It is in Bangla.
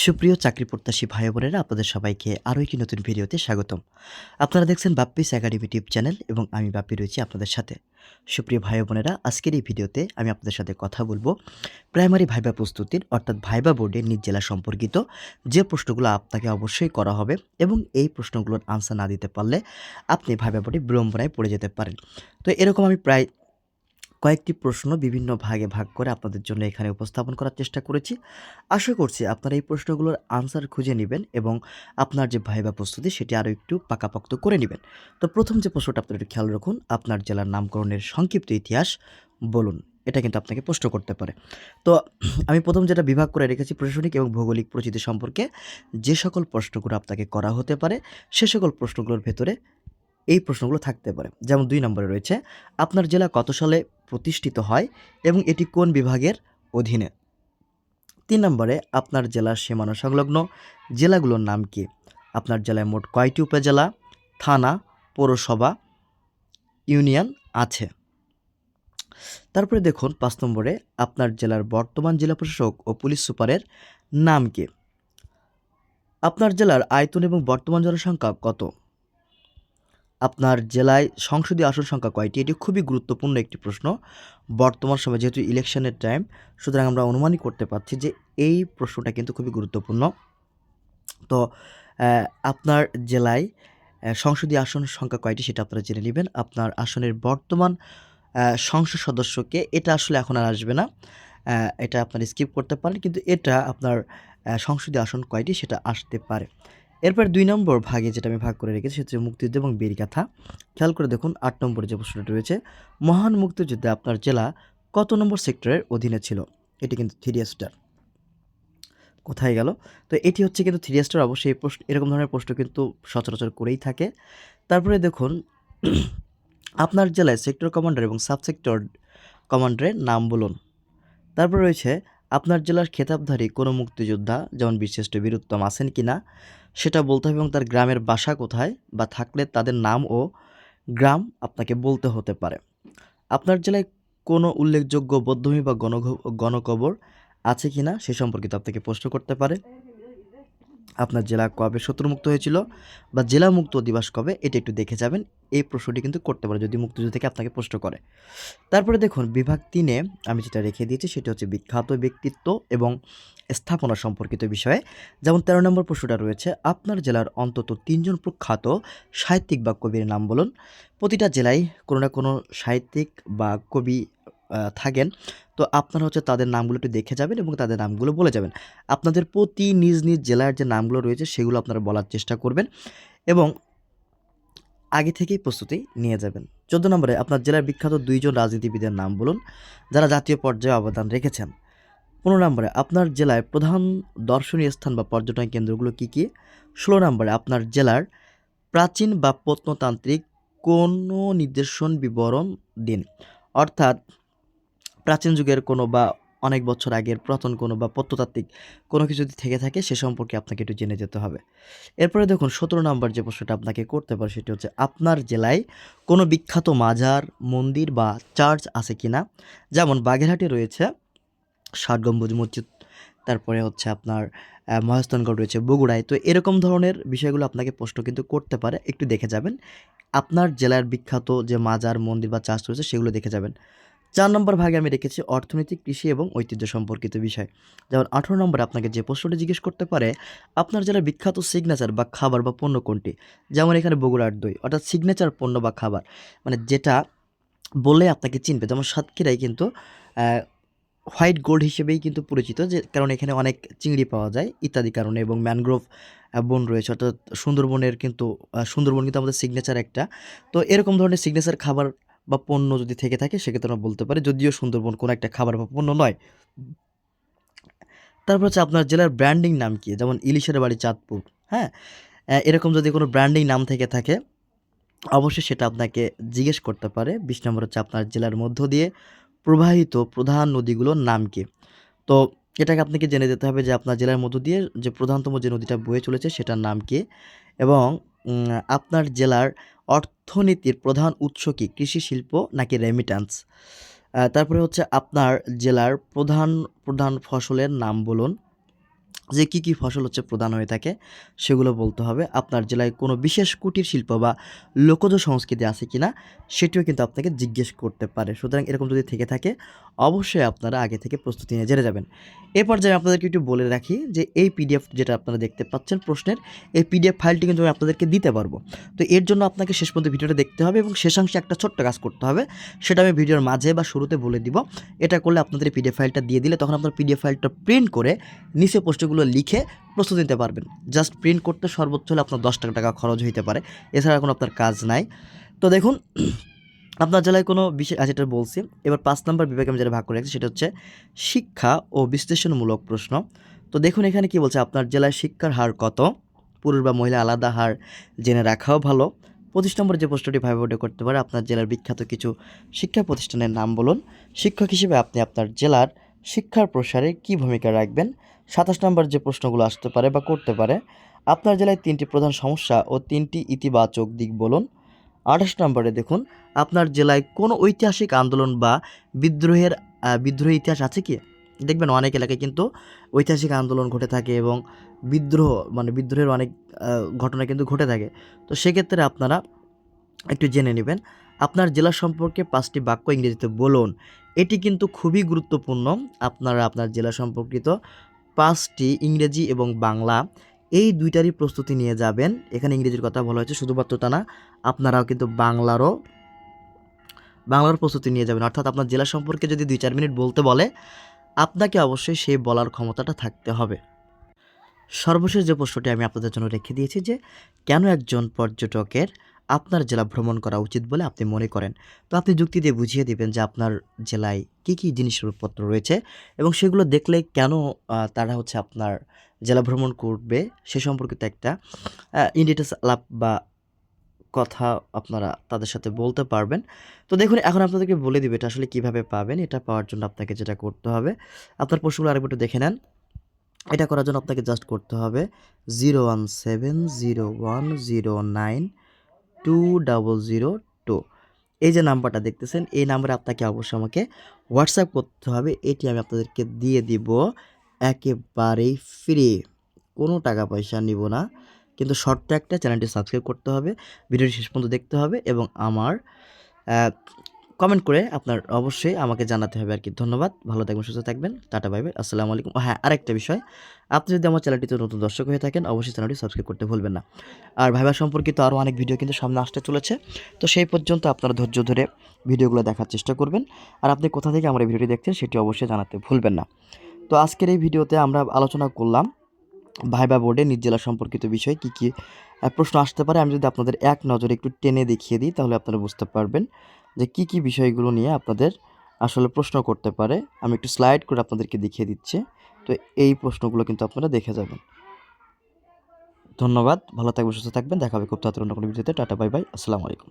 সুপ্রিয় চাকরি প্রত্যাশী ভাই বোনেরা আপনাদের সবাইকে আরও একটি নতুন ভিডিওতে স্বাগতম। আপনারা দেখছেন বাপ্পিস একাডেমি ইউটিউব চ্যানেল এবং আমি বাপ্পি রয়েছি আপনাদের সাথে। সুপ্রিয় ভাই বোনেরা, আজকের এই ভিডিওতে আমি আপনাদের সাথে কথা বলবো প্রাইমারি ভাইবা প্রস্তুতির অর্থাৎ ভাইবা বোর্ডের নিজ জেলা সম্পর্কিত যে প্রশ্নগুলো আপনাকে অবশ্যই করা হবে এবং এই প্রশ্নগুলোর আনসার না দিতে পারলে আপনি ভাইবা বোর্ডে বিড়ম্বনায় পড়ে যেতে পারেন। তো এরকম আমি প্রায় কয়েকটি প্রশ্ন বিভিন্ন ভাগে ভাগ করে আপনাদের জন্য এখানে উপস্থাপন করার চেষ্টা করেছি। আশা করছি আপনারা এই প্রশ্নগুলোর আনসার খুঁজে নেবেন এবং আপনার যে ভাইবা প্রস্তুতি সেটি আরও একটু পাকাপোক্ত করে নেবেন। তো প্রথম যে প্রশ্নটা আপনারা একটু খেয়াল রাখুন, আপনার জেলার নামকরণের সংক্ষিপ্ত ইতিহাস বলুন। এটা কিন্তু আপনাকে প্রশ্ন করতে পারে। তো আমি প্রথম যেটা বিভাগ করে রেখেছি প্রশাসনিক এবং ভৌগোলিক পরিচিতি সম্পর্কে যে সকল প্রশ্নগুলো আপনাকে করা হতে পারে সে সকল প্রশ্নগুলোর ভেতরে এই প্রশ্নগুলো থাকতে পারে। যেমন ২ নম্বরে রয়েছে, আপনার জেলা কত সালে প্রতিষ্ঠিত হয় এবং এটি কোন বিভাগের অধীনে? ৩ নম্বরে, আপনার জেলার সীমানা সংলগ্ন জেলাগুলোর নাম কি? আপনার জেলায় মোট কয়টি উপজেলা, থানা, পৌরসভা, ইউনিয়ন আছে? তারপরে দেখুন ৫ নম্বরে, আপনার জেলার বর্তমান জেলা প্রশাসক ও পুলিশ সুপারের নাম কি? আপনার জেলার আয়তন এবং বর্তমান জনসংখ্যা কত? আপনার জেলায় সংসদীয় আসন সংখ্যা কয়টি? এটি খুবই গুরুত্বপূর্ণ একটি প্রশ্ন। বর্তমান সময়ে যেহেতু ইলেকশনের টাইম, সুতরাং আমরা অনুমানই করতে পারছি যে এই প্রশ্নটা কিন্তু খুবই গুরুত্বপূর্ণ। তো আপনার জেলায় সংসদীয় আসন সংখ্যা কয়টি সেটা আপনারা জেনে নিবেন। আপনার আসনের বর্তমান সংসদ সদস্যকে, এটা আসলে এখন আর আসবে না। এটা আপনারা স্কিপ করতে পারেন, কিন্তু এটা আপনার সংসদীয় আসন কয়টি সেটা আসতে পারে। এরপর ২ নম্বর ভাগে যেটা আমি ভাগ করে রেখেছি সেটা হচ্ছে মুক্তিযুদ্ধ এবং বীরগাথা। খেয়াল করে দেখুন ৮ নম্বরে যে প্রশ্নটা রয়েছে, মহান মুক্তিযুদ্ধে আপনার জেলা কত নম্বর সেক্টরের অধীনে ছিল? এটি কিন্তু 3 স্টার। কোথায় গেল? তো এটি হচ্ছে কিন্তু 3 স্টার। অবশ্যই এই প্রশ্ন, এরকম ধরনের প্রশ্ন কিন্তু সচরাচর করেই থাকে। তারপরে দেখুন আপনার জেলায় সেক্টর কমান্ডার এবং সাব সেক্টর কমান্ডারের নাম বলুন। তারপর রয়েছে, আপনার জেলার খেতাবধারী কোনো মুক্তিযোদ্ধা যেমন বীরশ্রেষ্ঠ বীরুত্তম আছেন কিনা সেটা বলতে হবে এবং তার গ্রামের বাসা কোথায় বা থাকলে তাদের নাম ও গ্রাম আপনাকে বলতে হতে পারে। আপনার জেলায় কোনো উল্লেখযোগ্য বধ্যভূমি বা গণকবর আছে কিনা সে সম্পর্কিত আপনাকে প্রশ্ন করতে পারে। আপনার জেলা কবে শত্রুমুক্ত হয়েছিল বা জেলা মুক্ত দিবস কবে, এটা একটু দেখে যাবেন। এই প্রশ্নটি কিন্তু করতে পারে যদি মুক্তিযুদ্ধ থেকে আপনাকে প্রশ্ন করে। তারপরে দেখুন বিভাগ ৩-এ আমি যেটা রেখে দিয়েছি সেটা হচ্ছে বিখ্যাত ব্যক্তিত্ব এবং স্থাপনা সম্পর্কিত বিষয়ে। যেমন ১৩ নম্বর প্রশ্নটা রয়েছে, আপনার জেলার অন্তত ৩ জন প্রখ্যাত সাহিত্যিক বা কবির নাম বলুন। প্রতিটা জেলায় কোনো না কোনো সাহিত্যিক বা কবি থাকেন। তো আপনারা হচ্ছে তাদের নামগুলো একটু দেখে যাবেন এবং তাদের নামগুলো বলে যাবেন। আপনাদের প্রতি নিজ নিজ জেলার যে নামগুলো রয়েছে সেগুলো আপনারা বলার চেষ্টা করবেন এবং আগে থেকেই প্রস্তুতি নিয়ে যাবেন। ১৪ নম্বরে, আপনার জেলার বিখ্যাত ২ জন রাজনীতিবিদের নাম বলুন যারা জাতীয় পর্যায়ে অবদান রেখেছেন। ১৫ নম্বরে, আপনার জেলায় প্রধান দর্শনীয় স্থান বা পর্যটন কেন্দ্রগুলো কী কী? ১৬ নম্বরে, আপনার জেলার প্রাচীন বা প্রত্নতান্ত্রিক কোনো নিদর্শন বিবরণ দিন। অর্থাৎ প্রাচীন যুগের কোনো বা অনেক বছর আগের পুরাতন কোনো বা প্রত্নতাত্ত্বিক কোনো কিছু যদি থেকে থাকে সে সম্পর্কে আপনাকে একটু জেনে যেতে হবে। এরপরে দেখুন ১৭ নম্বর যে প্রশ্নটা আপনাকে করতে পারে সেটি হচ্ছে, আপনার জেলায় কোনো বিখ্যাত মাজার, মন্দির বা চার্চ আছে কিনা? যেমন বাগেরহাটে রয়েছে ৬০ গম্বুজ মসজিদ, তারপরে হচ্ছে আপনার মহেস্থানগড় রয়েছে বগুড়ায়। তো এরকম ধরনের বিষয়গুলো আপনাকে প্রশ্ন কিন্তু করতে পারে, একটু দেখে যাবেন। আপনার জেলার বিখ্যাত যে মাজার, মন্দির বা চার্চ রয়েছে সেগুলো দেখে যাবেন। ৪ নম্বর ভাগে আমি রেখেছি অর্থনীতি, কৃষি এবং ঐতিহ্য সম্পর্কিত বিষয়। যেমন ১৮ নম্বরে আপনাকে যে প্রশ্নটি জিজ্ঞেস করতে পারে, আপনার জেলার বিখ্যাত সিগনেচার বা খাবার বা পণ্য কোনটি? যেমন এখানে বগুড়ার দই, অর্থাৎ সিগনেচার পণ্য বা খাবার, মানে যেটা বললে আপনাকে চিনবে। যেমন সাতক্ষীরায় কিন্তু হোয়াইট গোল্ড হিসেবেই কিন্তু পরিচিত, যে কারণ এখানে অনেক চিংড়ি পাওয়া যায় ইত্যাদি কারণে, এবং ম্যানগ্রোভ বন রয়েছে, অর্থাৎ সুন্দরবনের কিন্তু সুন্দরবন কিন্তু আমাদের সিগনেচার একটা। তো এরকম ধরনের সিগনেচার খাবার বা পণ্য যদি থেকে থাকে সেক্ষেত্রে আমরা বলতে পারি, যদিও সুন্দরবন কোনো একটা খাবার বা পণ্য নয়। তারপর হচ্ছে, আপনার জেলার ব্র্যান্ডিং নাম কি? যেমন ইলিশের বাড়ি চাঁদপুর, হ্যাঁ? এরকম যদি কোনো ব্র্যান্ডিং নাম থেকে থাকে অবশ্যই সেটা আপনাকে জিজ্ঞেস করতে পারে। ২০ নম্বর হচ্ছে, আপনার জেলার মধ্য দিয়ে প্রবাহিত প্রধান নদীগুলোর নাম কি? তো এটাকে আপনাকে জেনে যেতে হবে যে আপনার জেলার মধ্য দিয়ে যে প্রধানতম যে নদীটা বয়ে চলেছে সেটার নাম কি? এবং আপনার জেলার অর্থনীতির প্রধান উৎস কি? কৃষি, শিল্প নাকি রেমিট্যান্স? তারপরে হচ্ছে, আপনার জেলার প্রধান ফসলের নাম বলুন। যে কী ফসল হচ্ছে প্রধান হয়ে থাকে সেগুলো বলতে হবে। আপনার জেলায় কোনো বিশেষ কুটির শিল্প বা লোকজ সংস্কৃতি আছে কিনা সেটিও কিন্তু আপনাকে জিজ্ঞেস করতে পারে। সুতরাং এরকম যদি থেকে থাকে অবশ্যই আপনারা আগে থেকে প্রস্তুতি নিয়ে জেনে যাবেন। এ পর্যায়ে আপনাদেরকে একটু বলে রাখি যে এই পিডিএফ যেটা আপনারা দেখতে পাচ্ছেন প্রশ্নের, এই পিডিএফ ফাইলটি কিন্তু আমি আপনাদেরকে দিতে পারবো। তো এর জন্য আপনাকে শেষ পর্যন্ত ভিডিওটা দেখতে হবে এবং শেষাংশে একটা ছোট্ট কাজ করতে হবে, সেটা আমি ভিডিওর মাঝে বা শুরুতে বলে দিব। এটা করলে আপনাদের এই পিডিএফ ফাইলটা দিয়ে দিলে তখন আপনার পিডিএফ ফাইলটা প্রিন্ট করে নিচে প্রশ্নগুলো লিখে প্রস্তুতি নিতে পারবেন। জাস্ট প্রিন্ট করতে সর্বোচ্চ হলে আপনার 10 টাকা খরচ হইতে পারে, এছাড়া কোনো আপনার কাজ নাই। তো দেখুন আপনার জেলায় কোনো বিশেষ যেটা বলছি, এবার 5 নম্বর বিভাগে আমি যেটা ভাগ করে রাখছি সেটা হচ্ছে শিক্ষা ও বিশ্লেষণমূলক প্রশ্ন। তো দেখুন এখানে কি বলছে, আপনার জেলায় শিক্ষার হার কত, পুরুষ বা মহিলা আলাদা হার জেনে রাখাও ভালো। 25 নম্বর যে প্রশ্নটি ভাইবা বোর্ডে করতে পারে, আপনার জেলার বিখ্যাত কিছু শিক্ষা প্রতিষ্ঠানের নাম বলুন। শিক্ষক হিসেবে আপনি আপনার জেলার শিক্ষার প্রসারে কী ভূমিকা রাখবেন। 27 নম্বর যে প্রশ্নগুলো আসতে পারে বা করতে পারে, আপনার জেলায় 3টি প্রধান সমস্যা ও 3টি ইতিবাচক দিক বলুন। 28 নম্বরে দেখুন, আপনার জেলায় কোনো ঐতিহাসিক আন্দোলন বা বিদ্রোহের ইতিহাস আছে কি? দেখবেন অনেক এলাকায় কিন্তু ঐতিহাসিক আন্দোলন ঘটে থাকে এবং বিদ্রোহের অনেক ঘটনা কিন্তু ঘটে থাকে। তো সেক্ষেত্রে আপনারা একটু জেনে নেবেন। আপনার জেলা সম্পর্কে 5টি বাক্য ইংরেজিতে বলুন। এটি কিন্তু খুবই গুরুত্বপূর্ণ। আপনারা আপনার জেলা সম্পর্কিত 5টি ইংরেজি এবং বাংলা এই 2টারই প্রস্তুতি নিয়ে যাবেন। এখানে ইংরেজির কথা বলা হয়েছে, শুধুমাত্র তা না, আপনারাও কিন্তু বাংলার প্রস্তুতি নিয়ে যাবেন। অর্থাৎ আপনার জেলা সম্পর্কে যদি 2-4 মিনিট বলতে বলে, আপনাকে অবশ্যই সেই বলার ক্ষমতাটা থাকতে হবে। সর্বশেষ যে প্রশ্নটি আমি আপনাদের জন্য রেখে দিয়েছি যে কেন একজন পর্যটকের আপনার জেলা ভ্রমণ করা উচিত বলে আপনি মনে করেন। তো আপনি যুক্তি দিয়ে বুঝিয়ে দিবেন যে আপনার জেলায় কী জিনিসপত্র রয়েছে এবং সেগুলো দেখলে কেন তারা হচ্ছে আপনার জেলা ভ্রমণ করবে সে সম্পর্কিত একটা ইন ডিটেলস আলাপ বা কথা আপনারা তাদের সাথে বলতে পারবেন। তো দেখুন এখন আপনাদেরকে বলে দিব এটা আসলে কীভাবে পাবেন। এটা পাওয়ার জন্য আপনাকে যেটা করতে হবে, আপনার প্রশ্নগুলো আরেকবার একটু দেখে নেন। এটা করার জন্য আপনাকে জাস্ট করতে হবে 01701092002। এই যে নাম্বারটা দেখতেছেন, এই নাম্বারে আপনাকে অবশ্যই আমাকে হোয়াটসঅ্যাপ করতে হবে। এটি আমি আপনাদেরকে দিয়ে দিব একেবারেই ফ্রি, কোনো টাকা পয়সা নিব না। কিন্তু শর্ত একটা, চ্যানেলটি সাবস্ক্রাইব করতে হবে, ভিডিওটি শেষ পর্যন্ত দেখতে হবে এবং আমার কমেন্ট করে আপনার অবশ্যই আমাকে জানাতে হবে আর কি। ধন্যবাদ, ভালো থাকবেন, সুস্থ থাকবেন, টাটা বাই বাই, আসসালামু আলাইকুম। হ্যাঁ, আরেকটা বিষয়, আপনি যদি আমার চ্যানেলটিতে নতুন দর্শক হয়ে থাকেন অবশ্যই চ্যানেলটি সাবস্ক্রাইব করতে ভুলবেন না। আর ভাইবা সম্পর্কিত আরও অনেক ভিডিও কিন্তু সামনে আসতে চলেছে। তো সেই পর্যন্ত আপনারা ধৈর্য ধরে ভিডিওগুলো দেখার চেষ্টা করবেন। আর আপনি কোথা থেকে আমার এই ভিডিওটি দেখছেন সেটি অবশ্যই জানাতে ভুলবেন না। তো আজকের এই ভিডিওতে আমরা আলোচনা করলাম ভাইবা বোর্ডে নিজ জেলা সম্পর্কিত বিষয় কী প্রশ্ন আসতে পারে। আমি যদি আপনাদের এক নজরে একটু টেনে দেখিয়ে দিই তাহলে আপনারা বুঝতে পারবেন যে কী বিষয়গুলো নিয়ে আপনাদের আসলে প্রশ্ন করতে পারে। আমি একটু স্লাইড করে আপনাদেরকে দেখিয়ে দিচ্ছি। তো এই প্রশ্নগুলো কিন্তু আপনারা দেখে যাবেন। ধন্যবাদ, ভালো থাকবেন, সুস্থ থাকবেন, দেখা হবে খুব তাড়াতাড়ি অন্য কোনো ভিডিওতে। টাটা বাই বাই, আসসালামু আলাইকুম।